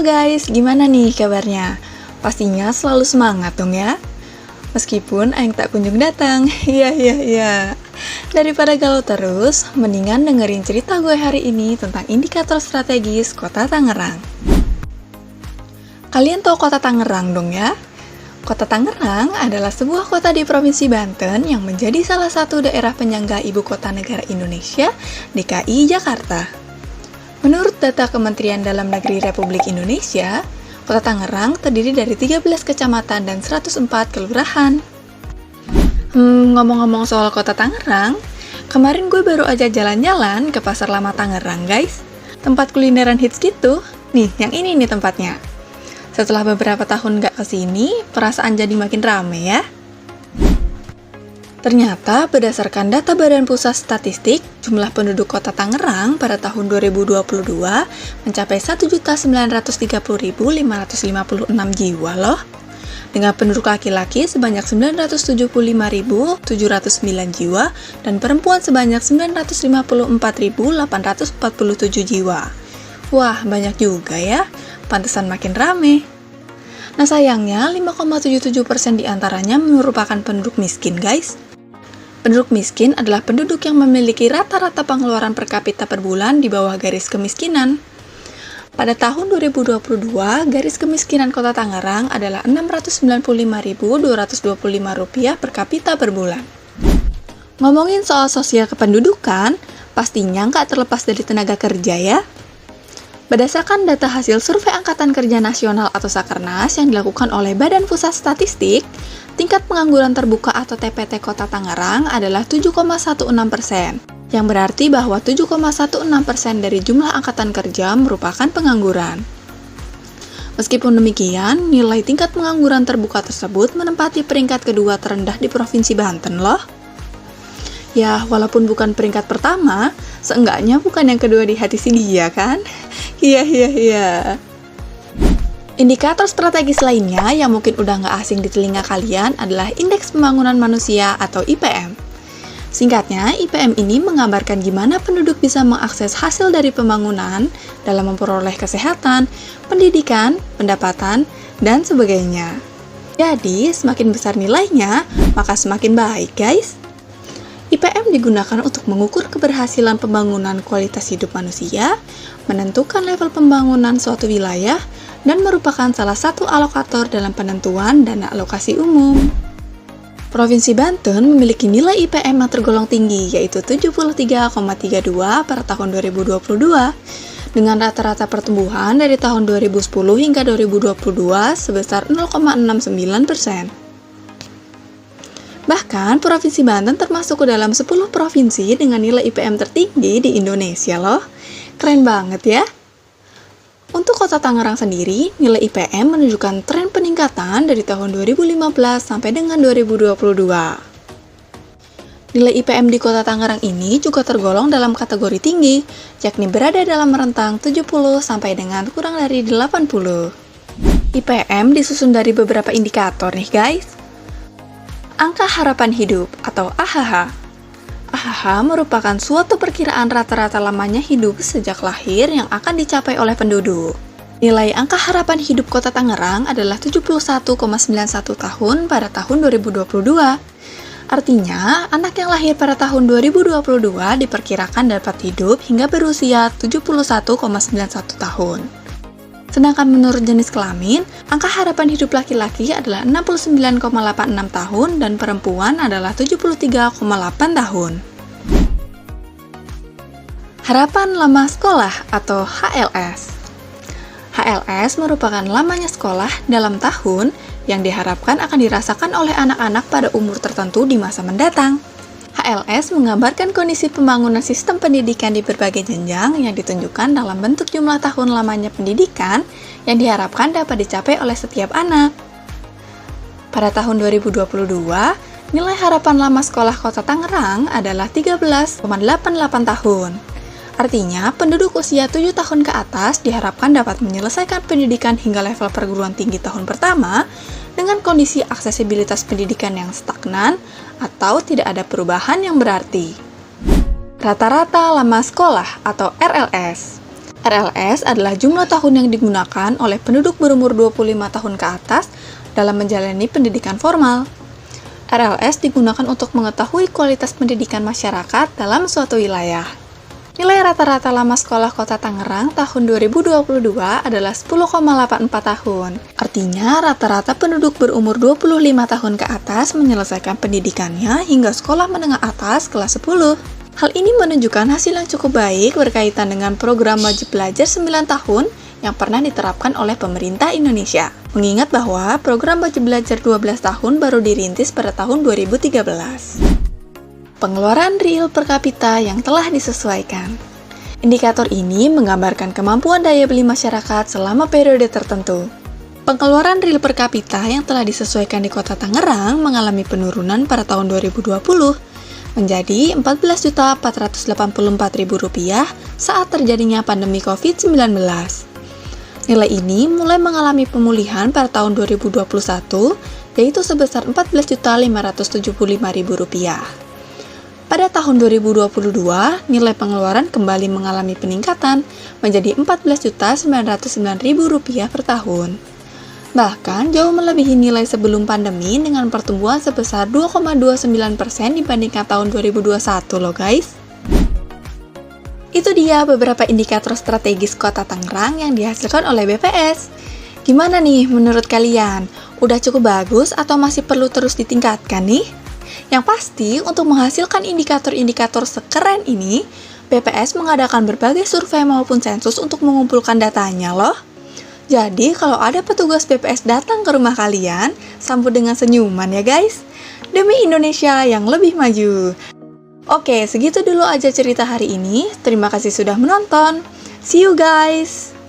Halo guys, gimana nih kabarnya? Pastinya selalu semangat dong ya? Meskipun Aing tak kunjung datang, iya. Daripada galau terus, mendingan dengerin cerita gue hari ini tentang indikator strategis Kota Tangerang. Kalian tahu Kota Tangerang dong ya? Kota Tangerang adalah sebuah kota di Provinsi Banten yang menjadi salah satu daerah penyangga Ibu Kota Negara Indonesia, DKI Jakarta. Menurut data Kementerian Dalam Negeri Republik Indonesia, Kota Tangerang terdiri dari 13 kecamatan dan 104 kelurahan. Ngomong-ngomong soal Kota Tangerang, kemarin gue baru aja jalan-jalan ke Pasar Lama Tangerang, guys. Tempat kulineran hits gitu. Nih, yang ini nih tempatnya. Setelah beberapa tahun nggak kesini, perasaan jadi makin rame ya. Ternyata, berdasarkan data Badan Pusat Statistik, jumlah penduduk Kota Tangerang pada tahun 2022 mencapai 1.930.556 jiwa loh. Dengan penduduk laki-laki sebanyak 975.709 jiwa dan perempuan sebanyak 954.847 jiwa. Wah, banyak juga ya. Pantesan makin rame. Nah sayangnya, 5,77% diantaranya merupakan penduduk miskin, guys. Penduduk miskin adalah penduduk yang memiliki rata-rata pengeluaran per kapita per bulan di bawah garis kemiskinan. Pada tahun 2022, garis kemiskinan Kota Tangerang adalah Rp695.225 per kapita per bulan. Ngomongin soal sosial kependudukan, pastinya nggak terlepas dari tenaga kerja ya. Berdasarkan data hasil Survei Angkatan Kerja Nasional atau Sakernas yang dilakukan oleh Badan Pusat Statistik, tingkat pengangguran terbuka atau TPT Kota Tangerang adalah 7,16%, yang berarti bahwa 7,16% dari jumlah angkatan kerja merupakan pengangguran. Meskipun demikian, nilai tingkat pengangguran terbuka tersebut menempati peringkat kedua terendah di Provinsi Banten loh. Ya, walaupun bukan peringkat pertama, seenggaknya bukan yang kedua di hati si dia kan? Iya. Indikator strategis lainnya yang mungkin udah nggak asing di telinga kalian adalah Indeks Pembangunan Manusia atau IPM. Singkatnya, IPM ini menggambarkan gimana penduduk bisa mengakses hasil dari pembangunan dalam memperoleh kesehatan, pendidikan, pendapatan, dan sebagainya. Jadi, semakin besar nilainya, maka semakin baik, guys. IPM digunakan untuk mengukur keberhasilan pembangunan kualitas hidup manusia, menentukan level pembangunan suatu wilayah, dan merupakan salah satu alokator dalam penentuan dana alokasi umum. Provinsi Banten memiliki nilai IPM yang tergolong tinggi, yaitu 73,32 pada tahun 2022, dengan rata-rata pertumbuhan dari tahun 2010 hingga 2022 sebesar 0,69%. Bahkan, Provinsi Banten termasuk ke dalam 10 provinsi dengan nilai IPM tertinggi di Indonesia loh. Keren banget ya. Untuk Kota Tangerang sendiri, nilai IPM menunjukkan tren peningkatan dari tahun 2015 sampai dengan 2022. Nilai IPM di Kota Tangerang ini juga tergolong dalam kategori tinggi, yakni berada dalam rentang 70 sampai dengan kurang dari 80. IPM disusun dari beberapa indikator nih guys. Angka harapan hidup atau AHH. AHH merupakan suatu perkiraan rata-rata lamanya hidup sejak lahir yang akan dicapai oleh penduduk. Nilai angka harapan hidup Kota Tangerang adalah 71,91 tahun pada tahun 2022. Artinya, anak yang lahir pada tahun 2022 diperkirakan dapat hidup hingga berusia 71,91 tahun. Sedangkan menurut jenis kelamin, angka harapan hidup laki-laki adalah 69,86 tahun dan perempuan adalah 73,8 tahun. Harapan Lama Sekolah atau HLS. HLS merupakan lamanya sekolah dalam tahun yang diharapkan akan dirasakan oleh anak-anak pada umur tertentu di masa mendatang. HLS menggambarkan kondisi pembangunan sistem pendidikan di berbagai jenjang yang ditunjukkan dalam bentuk jumlah tahun lamanya pendidikan yang diharapkan dapat dicapai oleh setiap anak. Pada tahun 2022, nilai harapan lama sekolah Kota Tangerang adalah 13,88 tahun. Artinya, penduduk usia 7 tahun ke atas diharapkan dapat menyelesaikan pendidikan hingga level perguruan tinggi tahun pertama dengan kondisi aksesibilitas pendidikan yang stagnan atau tidak ada perubahan yang berarti. Rata-rata lama sekolah atau RLS. RLS adalah jumlah tahun yang digunakan oleh penduduk berumur 25 tahun ke atas dalam menjalani pendidikan formal. RLS digunakan untuk mengetahui kualitas pendidikan masyarakat dalam suatu wilayah. Nilai rata-rata lama sekolah Kota Tangerang tahun 2022 adalah 10,84 tahun. Artinya, rata-rata penduduk berumur 25 tahun ke atas menyelesaikan pendidikannya hingga sekolah menengah atas kelas 10. Hal ini menunjukkan hasil yang cukup baik berkaitan dengan program wajib belajar 9 tahun yang pernah diterapkan oleh pemerintah Indonesia. Mengingat bahwa program wajib belajar 12 tahun baru dirintis pada tahun 2013. Pengeluaran real per kapita yang telah disesuaikan. Indikator ini menggambarkan kemampuan daya beli masyarakat selama periode tertentu. Pengeluaran real per kapita yang telah disesuaikan di Kota Tangerang mengalami penurunan pada tahun 2020 menjadi Rp14.484.000 saat terjadinya pandemi COVID-19. Nilai ini mulai mengalami pemulihan pada tahun 2021, yaitu sebesar Rp14.575.000. Pada tahun 2022, nilai pengeluaran kembali mengalami peningkatan menjadi Rp14.909.000 per tahun. Bahkan jauh melebihi nilai sebelum pandemi dengan pertumbuhan sebesar 2,29% dibandingkan tahun 2021 loh guys. Itu dia beberapa indikator strategis Kota Tangerang yang dihasilkan oleh BPS. Gimana nih menurut kalian? Udah cukup bagus atau masih perlu terus ditingkatkan nih? Yang pasti, untuk menghasilkan indikator-indikator sekeren ini, BPS mengadakan berbagai survei maupun sensus untuk mengumpulkan datanya loh. Jadi, kalau ada petugas BPS datang ke rumah kalian, sambut dengan senyuman ya guys. Demi Indonesia yang lebih maju. Oke, segitu dulu aja cerita hari ini. Terima kasih sudah menonton. See you guys!